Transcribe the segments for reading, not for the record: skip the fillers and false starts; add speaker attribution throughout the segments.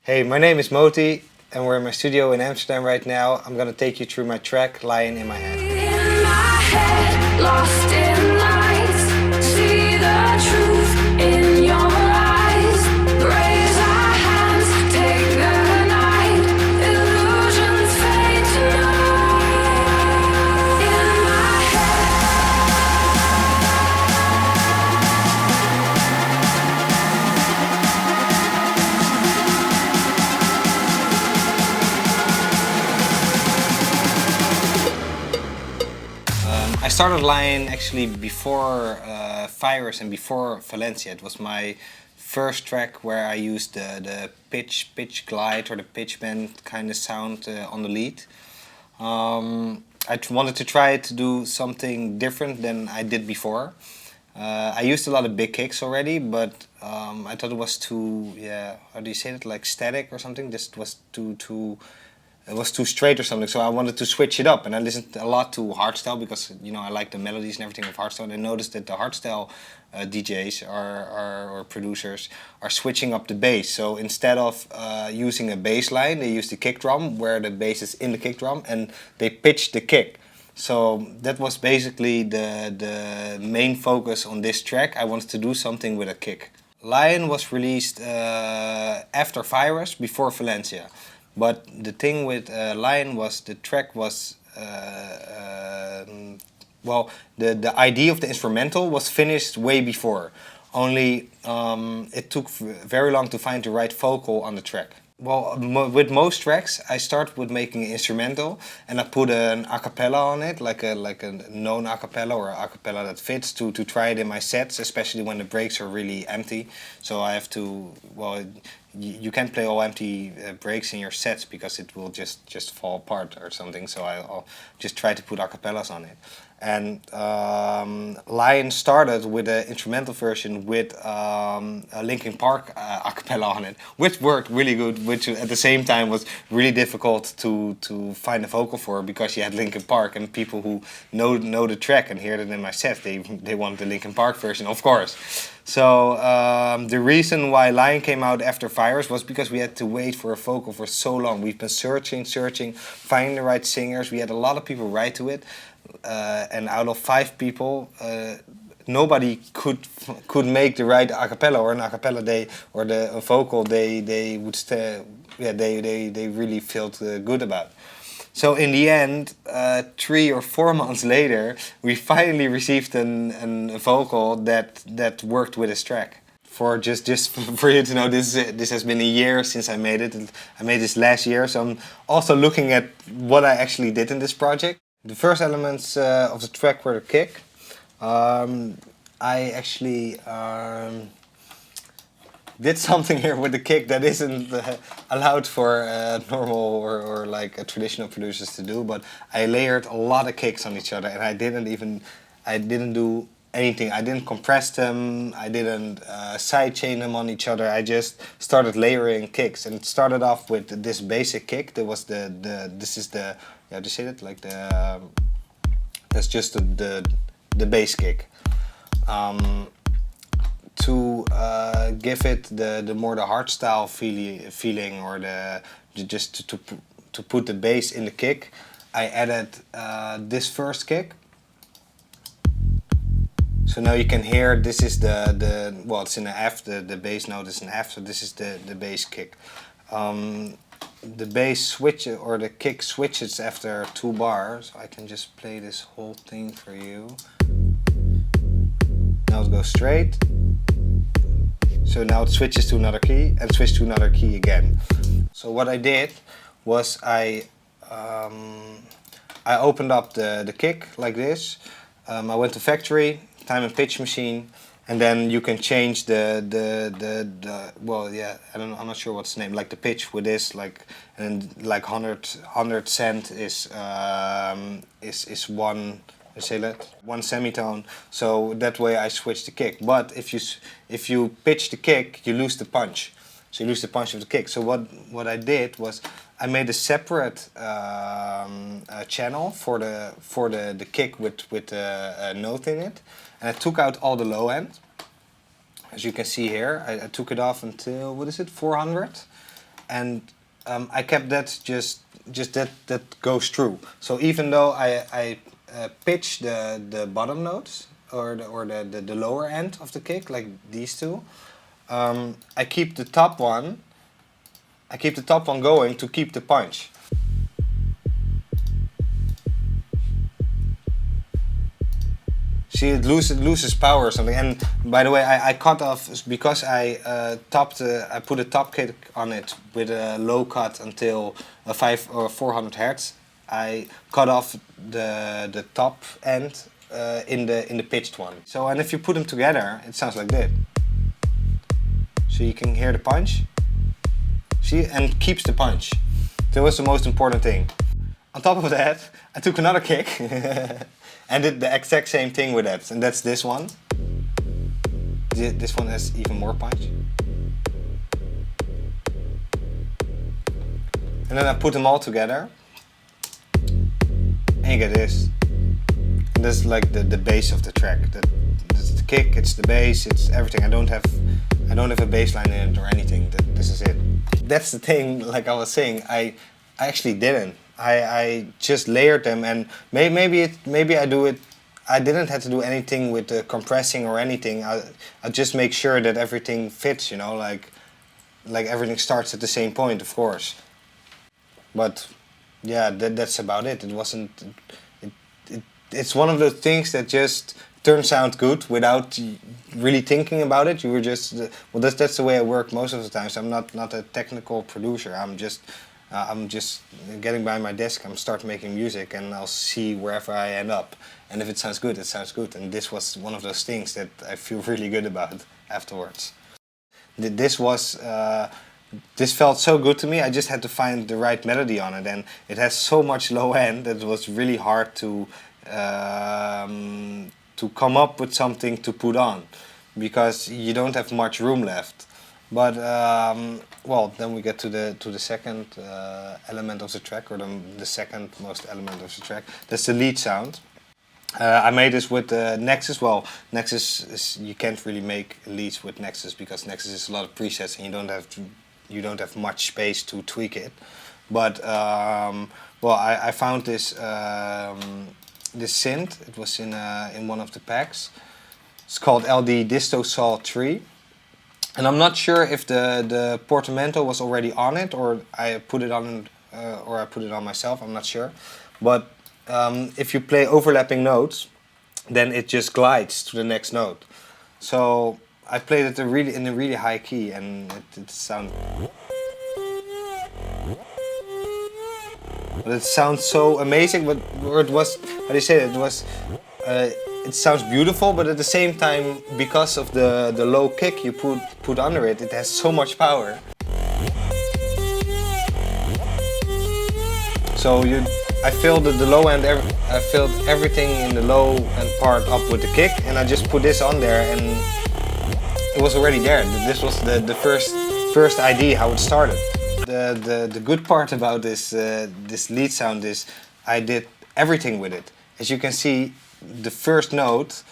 Speaker 1: Hey, my name is MOTi and we're in my studio in Amsterdam right now. I'm gonna take you through my track, Lying in My Head.
Speaker 2: In my head, lost in lights, see the truth in your eyes. Raise our hands, take the night, illusions fade tonight. In my head.
Speaker 1: I started Lion actually before Virus and before Valencia. It was my first track where I used the pitch glide or the pitch bend kind of sound on the lead. Wanted to try to do something different than I did before. I used a lot of big kicks already, but I thought it was too, how do you say it, like static or something? Just was it was too straight or something, so I wanted to switch it up, and I listened a lot to hardstyle because I like the melodies and everything of hardstyle. And I noticed that the hardstyle DJs or producers are switching up the bass. So instead of using a bass line, they use the kick drum where the bass is in the kick drum, and they pitch the kick. So that was basically the main focus on this track. I wanted to do something with a kick. Lion was released after Virus, before Valencia. But the thing with Lion was the track was, well, the idea of the instrumental was finished way before. Only it took very long to find the right vocal on the track. Well, with most tracks, I start with making an instrumental, and I put an acapella on it, like a known acapella or a acapella that fits to try it in my sets, especially when the breaks are really empty. So I have to, well, you can't play all empty breaks in your sets because it will just fall apart or something. So I'll just try to put acapellas on it. And Lion started with an instrumental version with a Linkin Park acapella on it, which worked really good, which at the same time was really difficult to find a vocal for because you had Linkin Park, and people who know the track and hear it in my set, they want the Linkin Park version, of course. So the reason why Lion came out after Virus was because we had to wait for a vocal for so long. We've been searching, finding the right singers. We had a lot of people write to it. And out of 5 people, nobody could make the right acapella or an acapella or the vocal they would they really felt good about. So in the end, 3 or 4 months later, we finally received a vocal that worked with this track. For just for you to know, this has been a year since I made it. I made this last year, so I'm also looking at what I actually did in this project. The first elements of the track were the kick. I actually did something here with the kick that isn't allowed for normal or like traditional producers to do, but I layered a lot of kicks on each other, and I didn't do anything. I didn't compress them, I didn't sidechain them on each other. I just started layering kicks, and it started off with this basic kick. There was this is the, how do you say that, like that's just the bass kick. To give it the more the hardstyle feeling or just to put the bass in the kick, I added this first kick. So now you can hear this is well, it's in an F, the bass note is an F, so this is the bass kick. The bass switch or the kick switches after 2 bars. I can just play this whole thing for you. Now it goes straight. So now it switches to another key and switches to another key again. So what I did was I opened up the kick like this. I went to Factory, time and pitch machine, and then you can change the well, yeah, I'm not sure what's the name, like the pitch with this, like, and like 100 cent is one, say that, one semitone. So that way I switch the kick. But if you pitch the kick, you lose the punch. So you lose the punch of the kick. So what I did was I made a separate channel for the kick with a note in it, and I took out all the low end. As you can see here, I took it off until, what is it, 400, and I kept that just that goes through. So even though I pitch the bottom notes or the lower end of the kick, like these two, I keep the top one. I keep the top one going to keep the punch. See, it loses power or something. And by the way, I cut off because I I put a top kick on it with a low cut until a 5 or 400 hertz. I cut off the top end in the pitched one. So, and if you put them together, it sounds like this. So you can hear the punch. See, and keeps the punch. That was the most important thing. On top of that, I took another kick and did the exact same thing with that. And that's this one. This one has even more punch. And then I put them all together. And you get this. And that's like the base of the track. That's the kick, it's the bass, it's everything. I don't have a bass line in it or anything. This is it. That's the thing, like I was saying, I actually didn't. I just layered them, and maybe I do it. I didn't have to do anything with the compressing or anything. I just make sure that everything fits, you know, like everything starts at the same point, of course. But yeah, that's about it. It wasn't. It's one of those things that just turns out good without really thinking about it. You were just well. That's the way I work most of the time. So I'm not a technical producer. I'm just getting by my desk. I'm start making music, and I'll see wherever I end up. And if it sounds good, it sounds good. And this was one of those things that I feel really good about afterwards. This felt so good to me. I just had to find the right melody on it, and it has so much low end that it was really hard to come up with something to put on, because you don't have much room left. But well, then we get to the second element of the track, or the second most element of the track. That's the lead sound. I made this with Nexus. Well, Nexus you can't really make leads with Nexus because Nexus is a lot of presets and you don't have much space to tweak it. But well, I found this this synth. It was in one of the packs. It's called LD Disto Sol 3. And I'm not sure if the portamento was already on it, or I put it on myself. I'm not sure, but if you play overlapping notes, then it just glides to the next note. So I played it in a really high key, and it sounds. But it sounds so amazing. But it was, how do you say it? It was. It sounds beautiful, but at the same time, because of the low kick you put under it, it has so much power. So I filled the low end. I filled everything in the low end part up with the kick, and I just put this on there, and it was already there. This was the first idea how it started. The good part about this lead sound is I did everything with it. As you can see, the first note,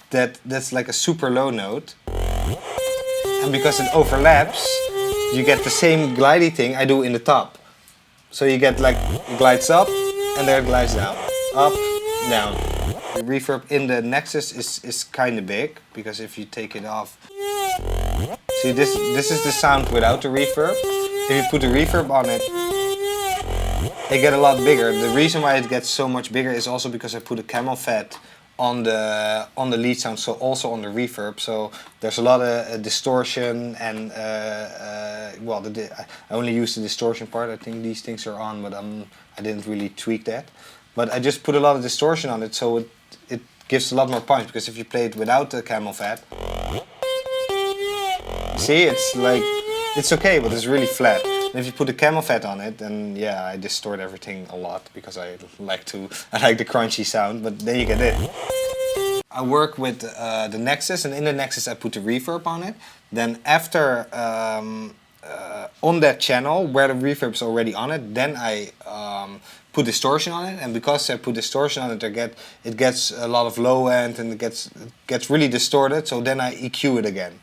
Speaker 1: that's like a super low note, and because it overlaps, you get the same glidey thing I do in the top. So you get like it glides up and there it glides down, up, down. The reverb in the Nexus is kind of big, because if you take it off, see, this is the sound without the reverb. If you put the reverb on it, they get a lot bigger. The reason why it gets so much bigger is also because I put a camel fat on the lead sound, so also on the reverb. So there's a lot of distortion, and well, I only use the distortion part. I think these things are on, but I didn't really tweak that. But I just put a lot of distortion on it, so it gives a lot more punch. Because if you play it without the camel fat, see, it's like, it's okay, but it's really flat. And if you put the camel fat on it, then yeah, I distort everything a lot, because I like the crunchy sound, but then you get it. I work with the Nexus, and in the Nexus I put the reverb on it. Then after, on that channel where the reverb's already on it, then I put distortion on it, and because I put distortion on it, it gets a lot of low end, and it gets really distorted, so then I EQ it again.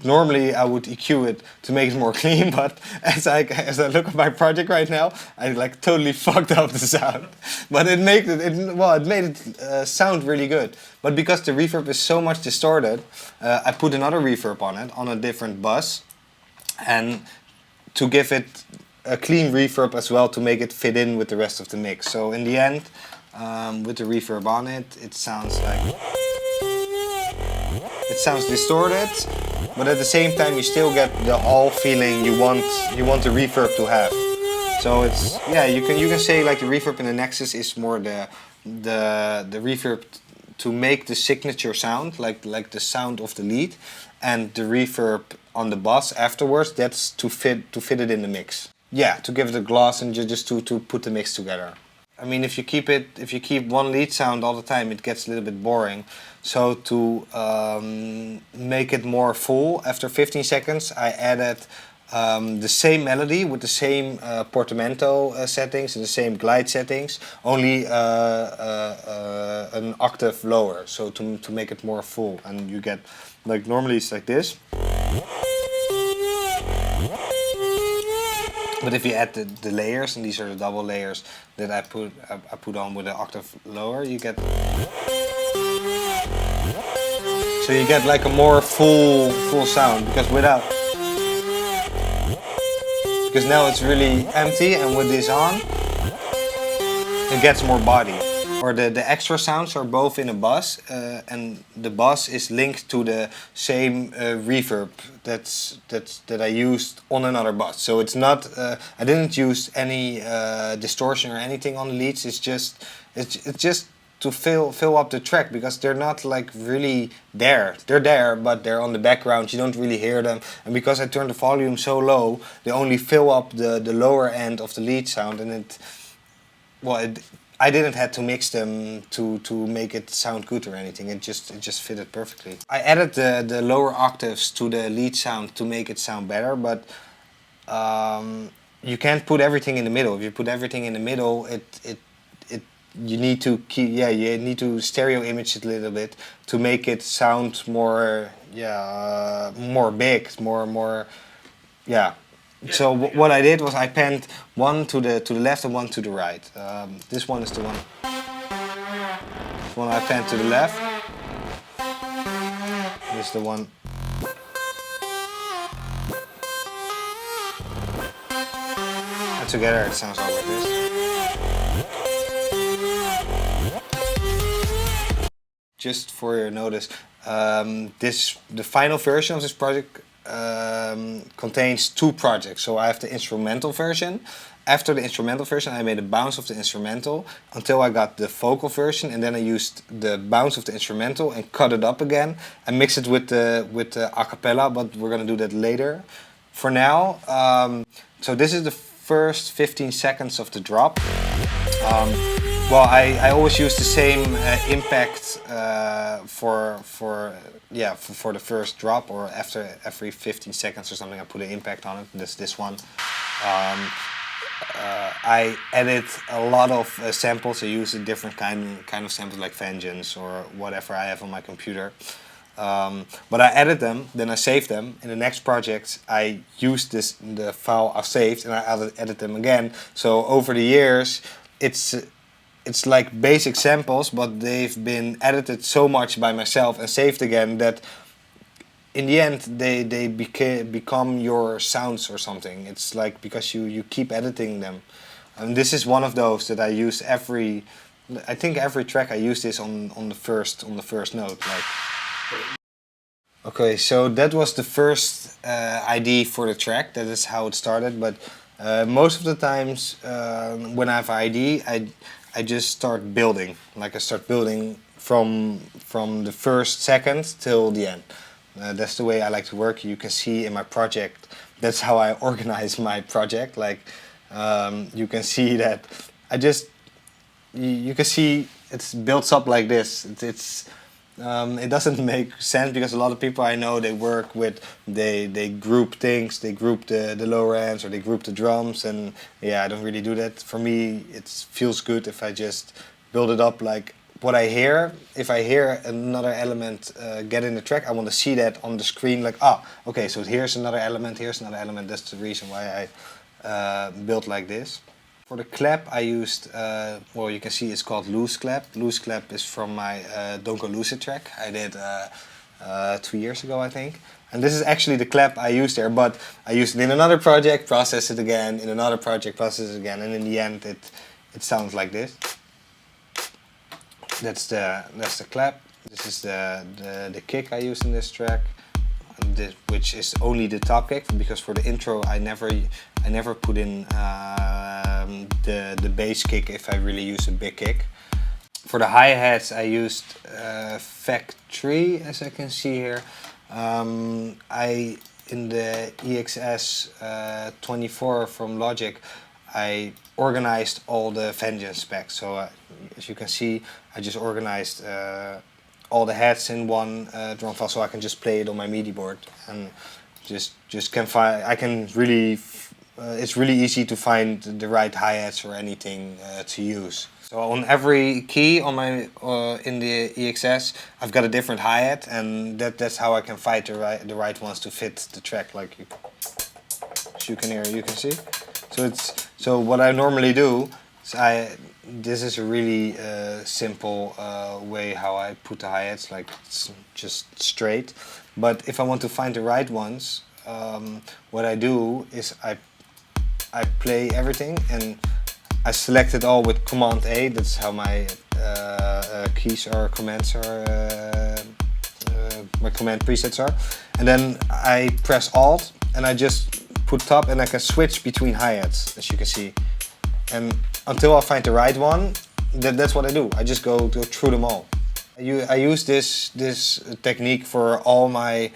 Speaker 1: normally I would EQ it to make it more clean, but as I look at my project right now, I like totally fucked up the sound. But it made it sound really good. But because the reverb is so much distorted, I put another reverb on it on a different bus, and to give it a clean reverb as well to make it fit in with the rest of the mix. So in the end, with the reverb on it, it sounds distorted, but at the same time you still get the all feeling you want the reverb to have. So it's, yeah, you can say like the reverb in the Nexus is more the reverb to make the signature sound, like the sound of the lead, and the reverb on the bass afterwards, that's to fit it in the mix. Yeah, to give it a gloss and just to put the mix together. I mean, if you keep one lead sound all the time, it gets a little bit boring. So to make it more full, after 15 seconds, I added the same melody with the same portamento settings and the same glide settings, only an octave lower. So to make it more full, and you get, like, normally it's like this. But if you add the layers, and these are the double layers that I put on with an octave lower, you get, so you get like a more full sound, because now it's really empty, and with this on, it gets more body. Or the extra sounds are both in a bus, and the bus is linked to the same reverb that I used on another bus. So it's not, I didn't use any distortion or anything on the leads. It's just to fill up the track, because they're not like really there. They're there, but they're on the background. You don't really hear them. And because I turned the volume so low, they only fill up the lower end of the lead sound, and I didn't have to mix them to make it sound good or anything. It just fitted perfectly. I added the lower octaves to the lead sound to make it sound better, but you can't put everything in the middle. If you put everything in the middle, you need to you need to stereo image it a little bit to make it sound more more big, more. So what I did was I panned one to the left and one to the right. This one is the one. This one I panned to the left. This is the one. And together it sounds all like this. Just for your notice, the final version of this project contains two projects. So I have the instrumental version. After the instrumental version, I made a bounce of the instrumental until I got the vocal version, and then I used the bounce of the instrumental and cut it up again and mix it with the a cappella, but we're gonna do that later. For now, so this is the first 15 seconds of the drop. Well, I always use the same impact for the first drop, or after every 15 seconds or something I put an impact on it. That's this one. I edit a lot of samples. I use a different kind of samples, like Vengeance or whatever I have on my computer. But I edit them, then I save them. In the next project, I use the file I saved, and I edit them again. So over the years, it's like basic samples, but they've been edited so much by myself and saved again that in the end they become your sounds or something. It's like, because you keep editing them. And this is one of those that I use I think every track I use this on the first note. Like. Okay, so that was the first idea for the track. That is how it started. But most of the times when I have an idea, I just start building. Like, I start building from the first second till the end. That's the way I like to work. You can see in my project, that's how I organize my project. Like, you can see that you can see it builds up like this. It doesn't make sense, because a lot of people I know, they work with, they group things, they group the lower ends, or they group the drums, and yeah, I don't really do that. For me, it feels good if I just build it up like what I hear, if I hear another element get in the track, I want to see that on the screen, like, okay, so here's another element, that's the reason why I built like this. For the clap I used, well, you can see it's called Loose Clap. Loose Clap is from my Don't Go Lucid track I did 2 years ago, I think. And this is actually the clap I used there, but I used it in another project, process it again, in another project, process it again, and in the end it sounds like this. That's the clap. This is the kick I used in this track, which is only the top kick, because for the intro I never put in the bass kick if I really use a big kick. For the hi-hats I used Factory, as I can see here. In the EXS 24 from Logic, I organized all the Vengeance specs. So as you can see, I just organized all the heads in one drum file, so I can just play it on my MIDI board and just can find. I can really. It's really easy to find the right hi-hats or anything to use. So on every key on my in the EXS, I've got a different hi-hat, and that's how I can find the right ones to fit the track. Like as you can hear, you can see. So what I normally do is this is a really simple way how I put the hi-hats, like it's just straight. But if I want to find the right ones, what I do is I play everything and I select it all with Command A. That's how my keys or commands are, my command presets are. And then I press Alt and I just put top, and I can switch between hi-hats, as you can see. And until I find the right one, that's what I do. I just go through them all. I use this technique for all my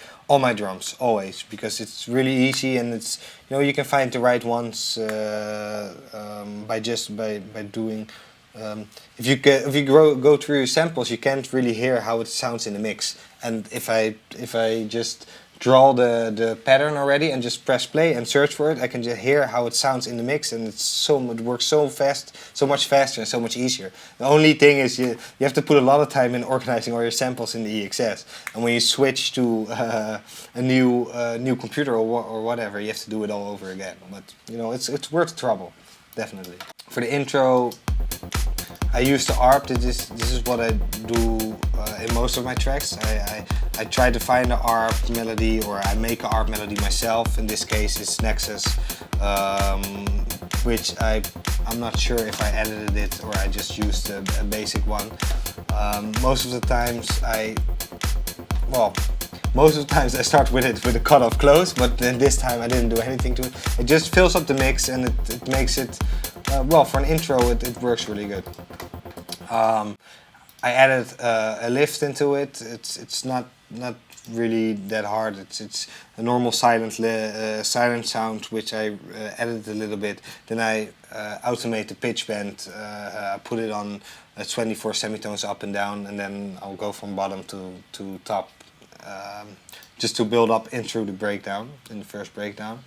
Speaker 1: drums always, because it's really easy, and it's, you know, you can find the right ones by doing. If you go through your samples, you can't really hear how it sounds in the mix. And if I just draw the pattern already and just press play and search for it, I can just hear how it sounds in the mix, and it works so fast, so much faster and so much easier. The only thing is you have to put a lot of time in organizing all your samples in the EXS, and when you switch to a new computer or whatever, you have to do it all over again. But you know, it's worth the trouble, definitely. For the intro, I use the ARP. This is what I do in most of my tracks. I try to find the ARP melody, or I make an ARP melody myself. In this case, it's Nexus, which I'm not sure if I edited it or I just used a basic one. Most of the times I start with it with a cutoff close, but then this time I didn't do anything to it. It just fills up the mix, and it makes it, well, for an intro it works really good. I added a lift into it. It's not really that hard. It's a normal silent sound, which I edited a little bit. Then I automate the pitch bend. I put it on 24 semitones up and down, and then I'll go from bottom to top, just to build up in through the breakdown, in the first breakdown.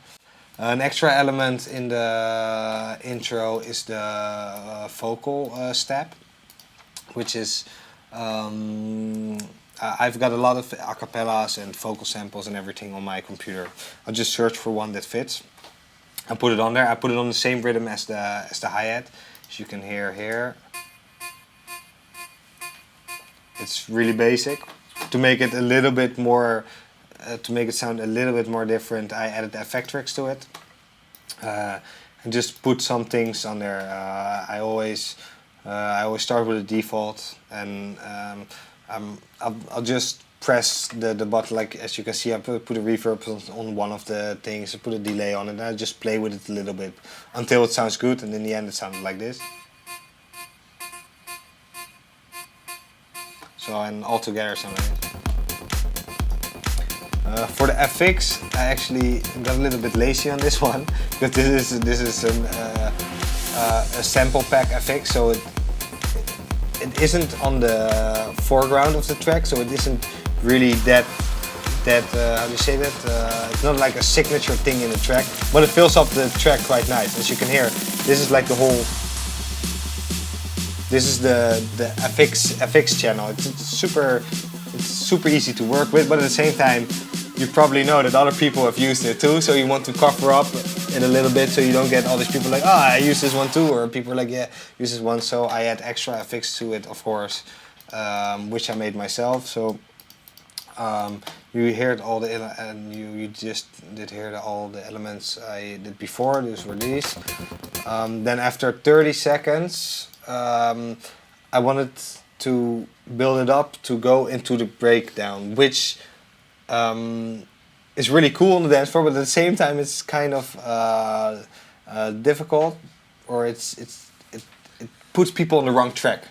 Speaker 1: An extra element in the intro is the vocal step, which is I've got a lot of acapellas and vocal samples and everything on my computer. I'll just search for one that fits. I put it on there. I put it on the same rhythm as the hi-hat, as you can hear here. It's really basic. To make it a little bit more, to make it sound a little bit more different, I added Effectrix to it, and just put some things on there. I always start with a default, and I'll just press the button, like as you can see. I put a reverb on one of the things, I put a delay on it, and I just play with it a little bit until it sounds good, and in the end it sounded like this. So, and all together sound like this. For the FX, I actually got a little bit lazy on this one, because this is a sample pack FX, so it isn't on the foreground of the track, so it isn't really that how do you say that? It's not like a signature thing in the track, but it fills up the track quite nice. As you can hear, this is like the whole This is the FX channel. It's super easy to work with, but at the same time, you probably know that other people have used it too, so you want to cover up it a little bit so you don't get all these people like, oh, I use this one too, or people are like, yeah, use this one. So I add extra FX to it, of course, which I made myself. So you heard all the and you just did hear all the elements I did before. These were these. Then after 30 seconds, I wanted to build it up to go into the breakdown, which is really cool on the dance floor, but at the same time it's kind of difficult, or it puts people on the wrong track,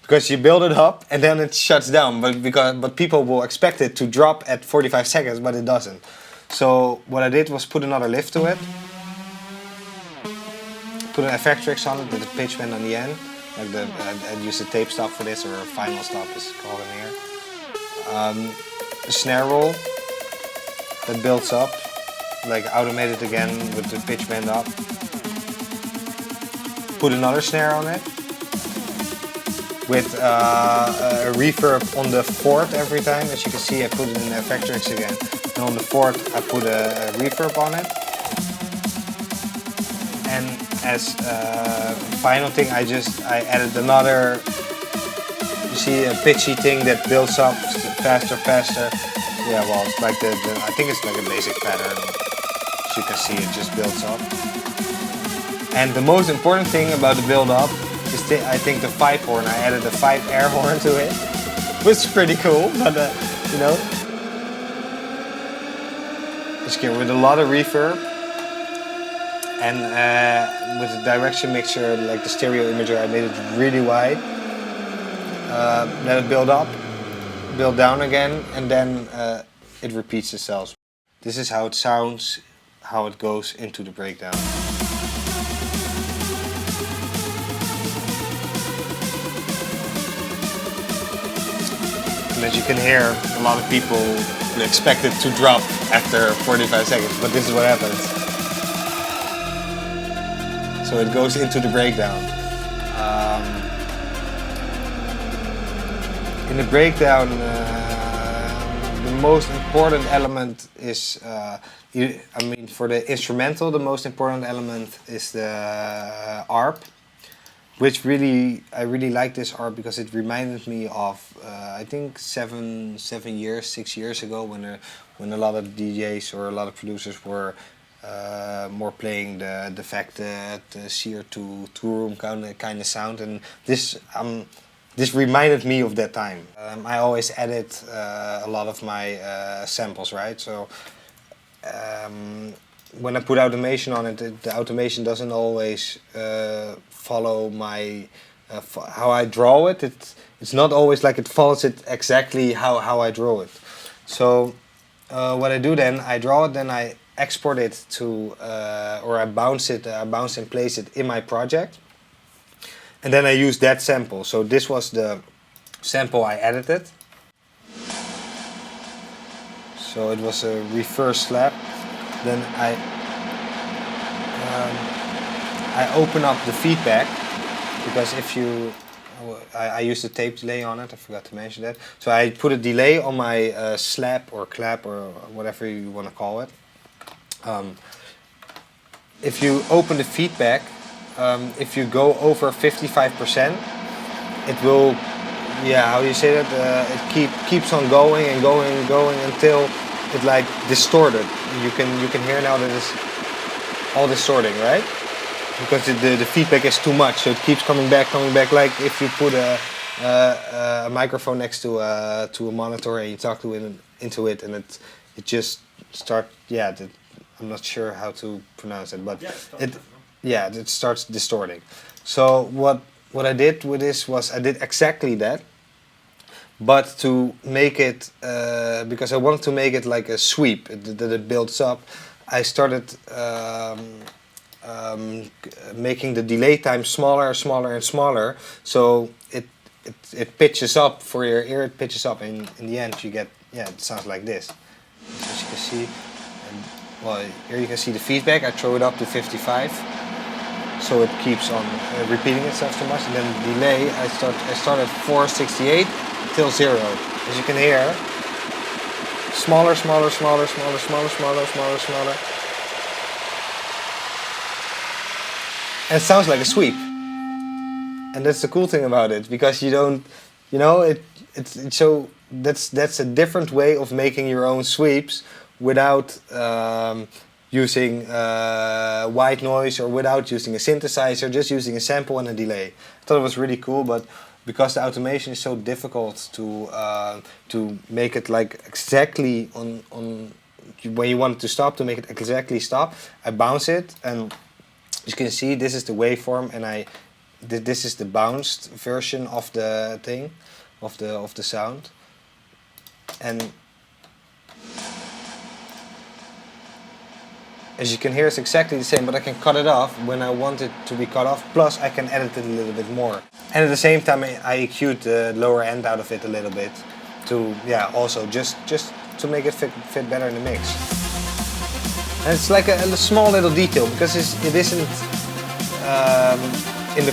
Speaker 1: because you build it up and then it shuts down, but people will expect it to drop at 45 seconds, but it doesn't. So what I did was put another lift to it, put an effectrix on it with a pitch bend on the end. Like I use the tape stop for this, or a final stop is called in here. A snare roll that builds up, like automated again with the pitch bend up. Put another snare on it with a reverb on the fourth every time. As you can see, I put it in the effectrix again. And on the fourth, I put a reverb on it. And as final thing, I added another, you see, a pitchy thing that builds up faster. Yeah, well, it's like I think it's like a basic pattern. As you can see, it just builds up. And the most important thing about the build up is I think the 5 horn. I added a 5 air horn to it, which is pretty cool, but you know, it's good with a lot of reverb. And with the direction mixer, like the stereo imager, I made it really wide. Let it build up, build down again, and then it repeats itself. This is how it sounds, how it goes into the breakdown. And as you can hear, a lot of people expect it to drop after 45 seconds, but this is what happens. So it goes into the breakdown. In the breakdown, the most important element is, for the instrumental, the most important element is the ARP, which I really like this ARP because it reminded me of, I think 6 years ago, when a lot of DJs or a lot of producers were more playing the defected Sear to two-room kind of sound, and this reminded me of that time. I always edit a lot of my samples, right? So when I put automation on it, the automation doesn't always follow my how I draw it. It's not always like it follows it exactly how I draw it. So what I do then, I draw it, then I export it to, or I bounce and place it in my project, and then I use that sample. So this was the sample I edited. So it was a reverse slap. Then I open up the feedback, because if you, I used a tape delay on it, I forgot to mention that. So I put a delay on my slap or clap or whatever you want to call it. If you open the feedback, if you go over 55%, it will, how do you say that? It keeps on going and going until it like distorted. You can hear now that it's all distorting, right? Because the feedback is too much, so it keeps coming back. Like if you put a microphone next to a monitor and you talk into it, and it just starts. I'm not sure how to pronounce it, but it starts distorting. So what I did with this was I did exactly that, but to make it, because I wanted to make it like a sweep, that it builds up, I started making the delay time smaller and smaller, so it pitches up for your ear. It pitches up, and in the end you get, it sounds like this, as you can see. Well, here you can see the feedback. I throw it up to 55. so it keeps on repeating itself so much. And then the delay, I start at 468 till 0. As you can hear, smaller, smaller, smaller, smaller, smaller, smaller, smaller, smaller. And it sounds like a sweep. And that's the cool thing about it, because you don't, you know, it's so that's a different way of making your own sweeps without using white noise or without using a synthesizer, just using a sample and a delay. I thought it was really cool, but because the automation is so difficult to make it like exactly on when you want it to stop, to make it exactly stop, I bounce it, and you can see this is the waveform, and this is the bounced version of the thing, of the sound, and as you can hear, it's exactly the same, but I can cut it off when I want it to be cut off. Plus, I can edit it a little bit more, and at the same time, I EQ'd the lower end out of it a little bit to also just to make it fit better in the mix. And it's like a small little detail, because it isn't in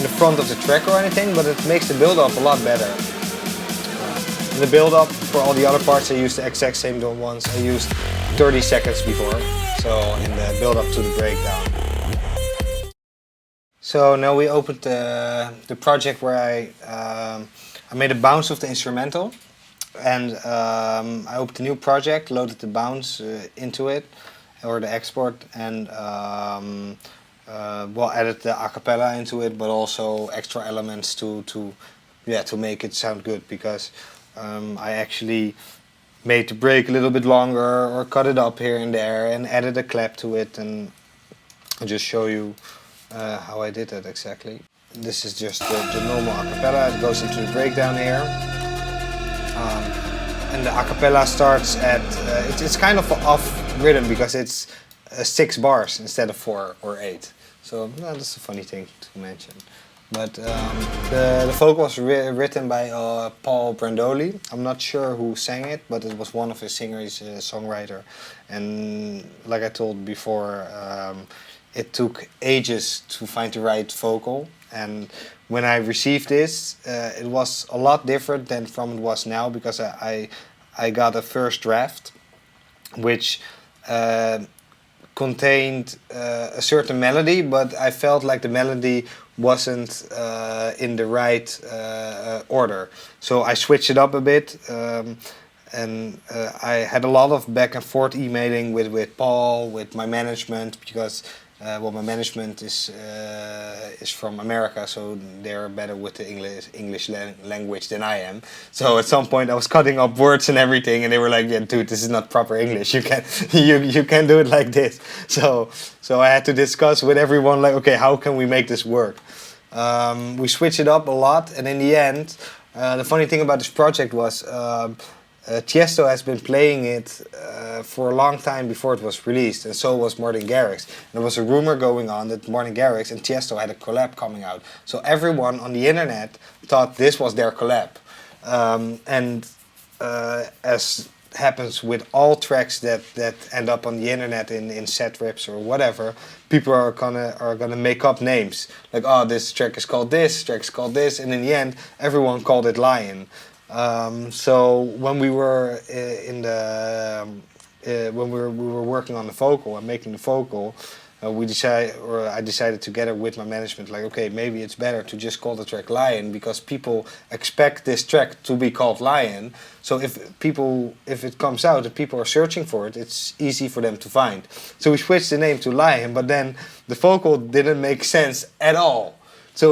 Speaker 1: the front of the track or anything, but it makes the build-up a lot better. In the build-up, for all the other parts, I used the exact same ones. I used 30 seconds before, so in the build-up to the breakdown. So now we opened the project where I made a bounce of the instrumental, and I opened a new project, loaded the bounce into it, or the export, and added the acapella into it, but also extra elements to make it sound good, because I actually made the break a little bit longer or cut it up here and there and added a clap to it, and I'll just show you how I did that exactly. This is just the normal acapella. It goes into the breakdown here, and the acapella starts at it's kind of off rhythm, because it's 6 bars instead of 4 or 8. So that's a funny thing to mention. But the vocal was written by Paul Brandoli. I'm not sure who sang it, but it was one of his singers, a songwriter. And like I told before, it took ages to find the right vocal. And when I received this, it was a lot different than from it was now, because I got a first draft, which contained a certain melody, but I felt like the melody wasn't in the right order. So I switched it up a bit, and I had a lot of back and forth emailing with Paul, with my management, because my management is from America, so they're better with the English language than I am. So at some point I was cutting up words and everything, and they were like, "Yeah, dude, this is not proper English. You can't do it like this." So I had to discuss with everyone, like, okay, how can we make this work? We switched it up a lot, and in the end, the funny thing about this project was Tiesto has been playing it for a long time before it was released, and so was Martin Garrix. There was a rumor going on that Martin Garrix and Tiesto had a collab coming out. So everyone on the internet thought this was their collab. As happens with all tracks that end up on the internet in set rips or whatever, people are gonna make up names. Like, oh, this track is called this track is called this, and in the end, everyone called it Lion. So when we were when we were working on the vocal and making the vocal, I decided together with my management, like, okay, maybe it's better to just call the track Lion, because people expect this track to be called Lion. So if it comes out and people are searching for it, it's easy for them to find. So we switched the name to Lion, but then the vocal didn't make sense at all. So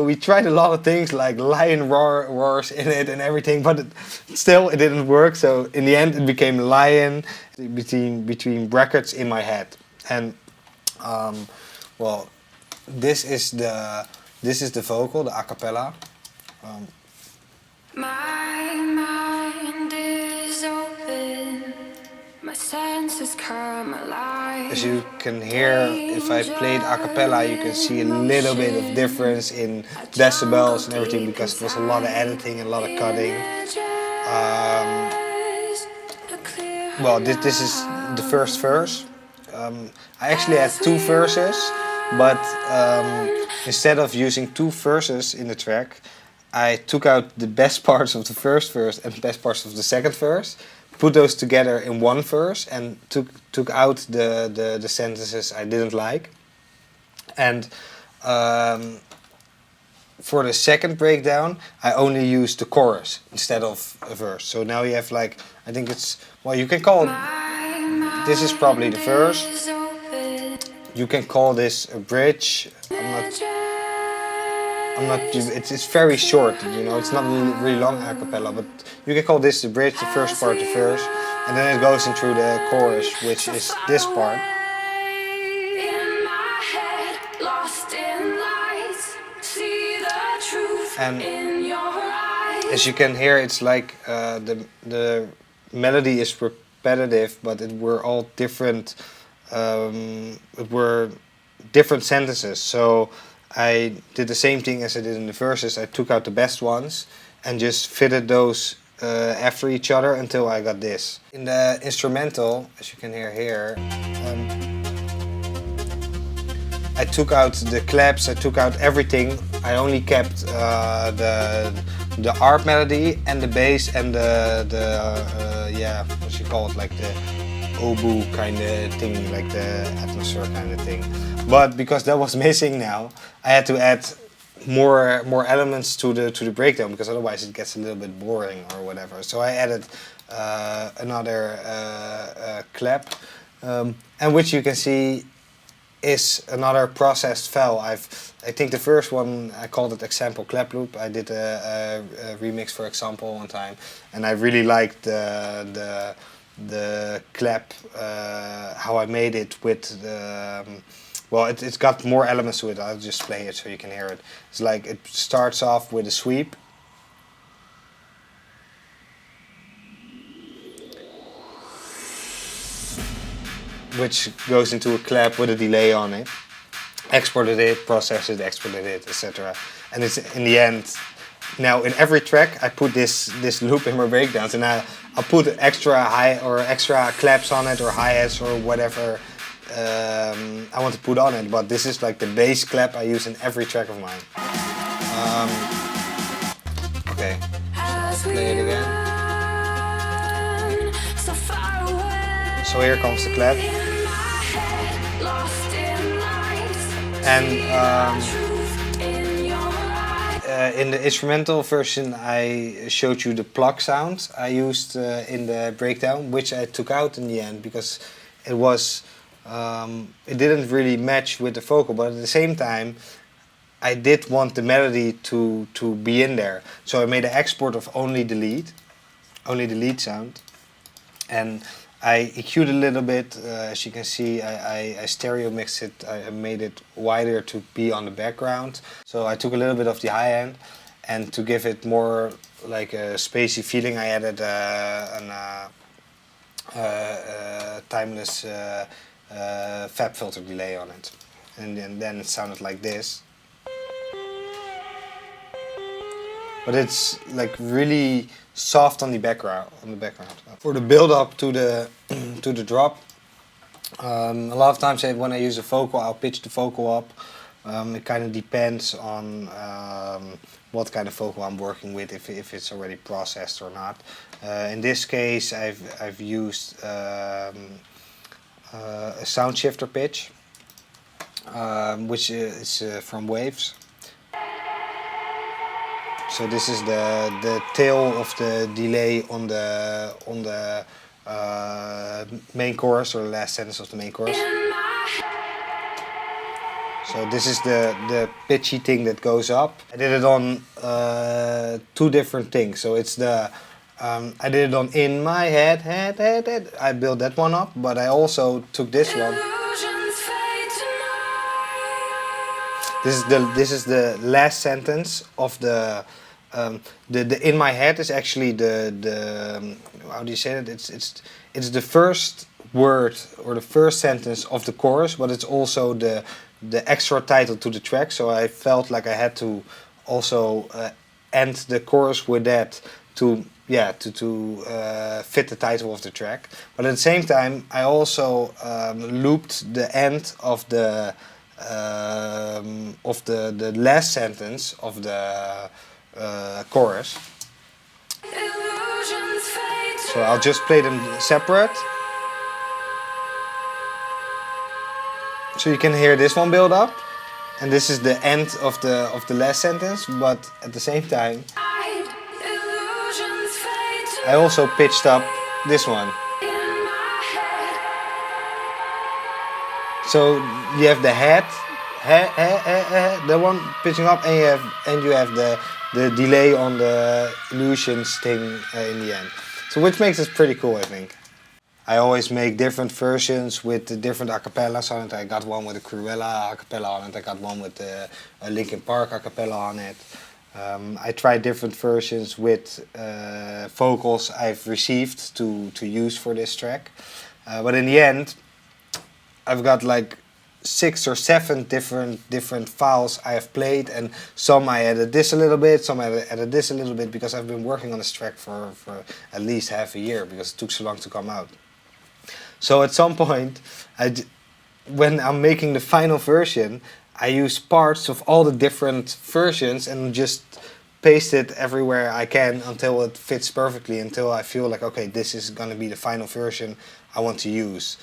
Speaker 1: we tried a lot of things, like lion roars in it and everything, but still it didn't work. So in the end, it became Lion between brackets in my head. And this is the vocal, the acapella.
Speaker 2: My mind is open, my senses come alive.
Speaker 1: As you can hear, if I played a cappella, you can see a little bit of difference in decibels and everything, because it was a lot of editing and a lot of cutting. This is the first verse. I actually had 2 verses, but instead of using two verses in the track, I took out the best parts of the first verse and the best parts of the second verse, put those together in one verse, and took out the sentences I didn't like. And for the second breakdown, I only used the chorus instead of a verse. So now you have like, I think it's, well, you can call it, this is probably the verse. You can call this a bridge. It's very short, you know, it's not really long a cappella, but you can call this the bridge, the first part, the verse, and then it goes into the chorus, which is this part. And as you can hear, it's like the melody is repetitive, but it were all different. It were different sentences. So I did the same thing as I did in the verses. I took out the best ones and just fitted those after each other until I got this. In the instrumental, as you can hear here, I took out the claps, I took out everything. I only kept the ARP melody and the bass and yeah, what you call it, like the oboe kind of thing, like the atmosphere kind of thing. But because that was missing now, I had to add more elements to the breakdown, because otherwise it gets a little bit boring or whatever. So I added another clap, and which you can see is another processed file. I think the first one I called it example clap loop. I did a remix for example one time, and I really liked the clap, how I made it with the well, it's got more elements to it. I'll just play it so you can hear it. It's like it starts off with a sweep, which goes into a clap with a delay on it. Exported it, processed it, exported it, etc. And it's in the end. Now in every track I put this loop in my breakdowns, and I'll put extra high or extra claps on it or hi-hats or whatever I want to put on it. But this is like the bass clap I use in every track of mine. Okay, so play it again. So here comes the clap. And in the instrumental version I showed you the pluck sound I used in the breakdown, which I took out in the end because it was it didn't really match with the vocal, but at the same time I did want the melody to be in there. So I made an export of only the lead sound, and I EQ'd a little bit. As you can see, I stereo mixed it. I made it wider to be on the background. So I took a little bit of the high end, and to give it more like a spacey feeling, I added a timeless fab filter delay on it, and then it sounded like this. But it's like really soft on the background. For the build up to the to the drop, a lot of times when I use a vocal, I'll pitch the vocal up. It kind of depends on what kind of vocal I'm working with, if it's already processed or not. In this case, I've used a sound shifter pitch, which is from Waves. So this is the tail of the delay on the main chorus, or the last sentence of the main chorus. So this is the pitchy thing that goes up. I did it on two different things. So it's the I did it on in my head. I built that one up, but I also took this one. This is the last sentence of the in my head is actually the how do you say that? It's the first word or the first sentence of the chorus, but it's also the extra title to the track. So I felt like I had to also end the chorus with that to fit the title of the track. But at the same time, I also looped the end of the the last sentence of the chorus. So I'll just play them separate. So you can hear this one build up, and this is the end of the last sentence, but at the same time I also pitched up this one. So you have the head, the one pitching up, and you have the delay on the illusions thing in the end. So which makes it pretty cool, I think. I always make different versions with the different acapellas on it. I got one with a Cruella acapella on it. I got one with a Linkin Park acapella on it. I tried different versions with vocals I've received to use for this track. But in the end, I've got like 6 or 7 different files I have played, and some I added this a little bit, some I added this a little bit, because I've been working on this track for at least half a year, because it took so long to come out. So at some point, when I'm making the final version, I use parts of all the different versions and just paste it everywhere I can until it fits perfectly, until I feel like, okay, this is gonna be the final version I want to use.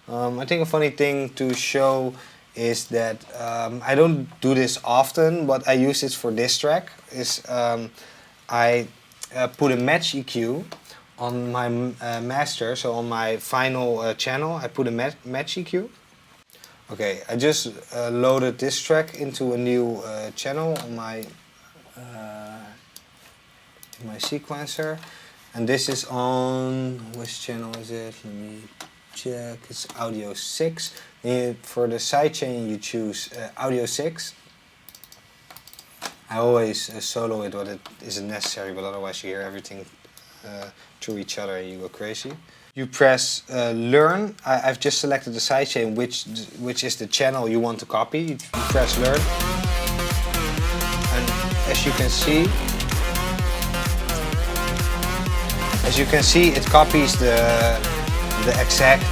Speaker 1: I think a funny thing to show is that I don't do this often, but I use this for this track. I put a match EQ on my master, so on my final channel I put a match EQ. Okay, I just loaded this track into a new channel on my sequencer, and this is on, which channel is it? Let me check. It's audio 6. For the sidechain you choose audio 6. I always solo it, but it isn't necessary, but otherwise you hear everything through each other and you go crazy. You press learn. I've just selected the sidechain, which is the channel you want to copy. You press learn, and as you can see, it copies the exact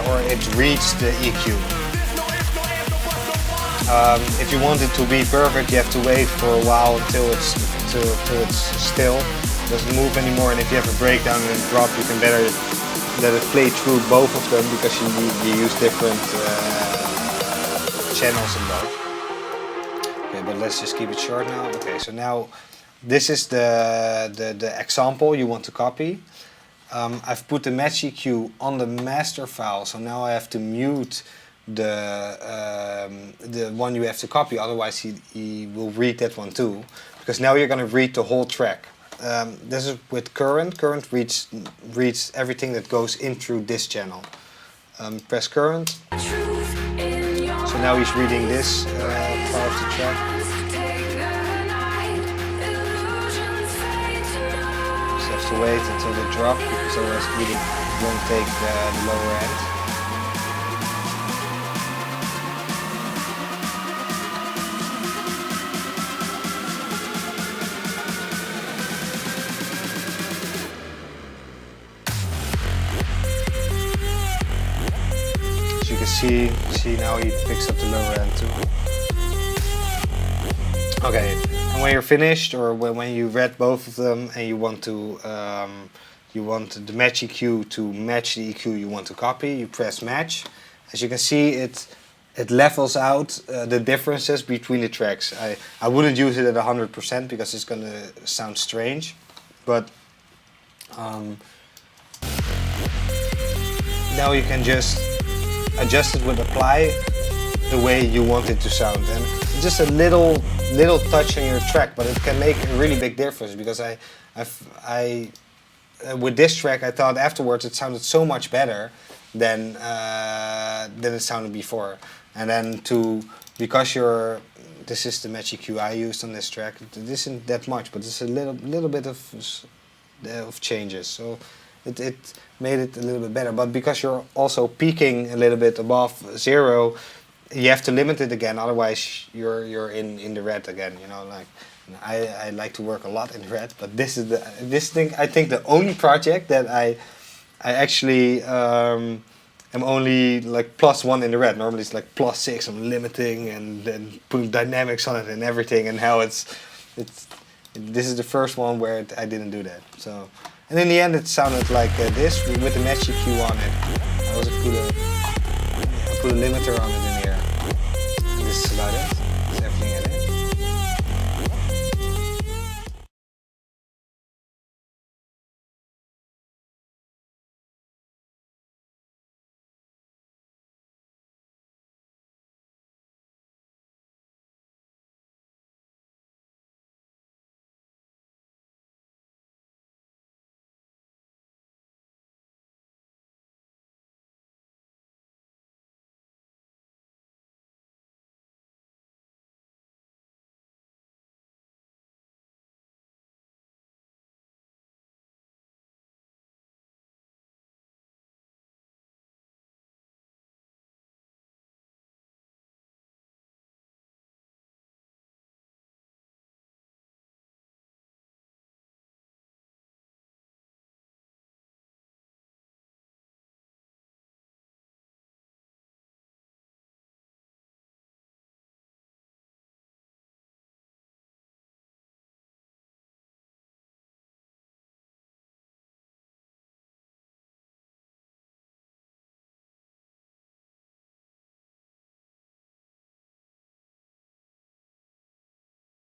Speaker 1: or it reads the EQ. If you want it to be perfect, you have to wait for a while until it's still, doesn't move anymore, and if you have a breakdown and a drop, you can better let it play through both of them, because you use different channels in both. Okay, but let's just keep it short now. Okay, so now this is the example you want to copy. I've put the match EQ on the master file, so now I have to mute the one you have to copy, otherwise he will read that one too, because now you're going to read the whole track. This is with current reads everything that goes in through this channel. Press current, so now he's reading this part of the track. Just have to wait until the drop, because otherwise it won't take the lower end. See now he picks up the lower end too. Okay, and when you're finished, or when you read both of them and you want the match EQ to match the EQ you want to copy, you press match. As you can see, it levels out the differences between the tracks. I wouldn't use it at 100% because it's gonna sound strange, but now you can just adjust it with apply the way you want it to sound, and it's just a little touch on your track, but it can make a really big difference, because with this track I thought afterwards it sounded so much better than it sounded before. And then because this is the match EQ I used on this track, it isn't that much, but it's a little bit of changes, so it made it a little bit better. But because you're also peaking a little bit above 0, you have to limit it again, otherwise you're in the red again, you know. Like, I like to work a lot in red, but this is I think the only project that I actually I'm only like +1 in the red. Normally it's like +6. I'm limiting and then putting dynamics on it and everything. And how this is the first one where I didn't do that. So, and in the end it sounded like this with the match EQ on it. I also put a limiter on it in here. And this is about it. That's everything it is.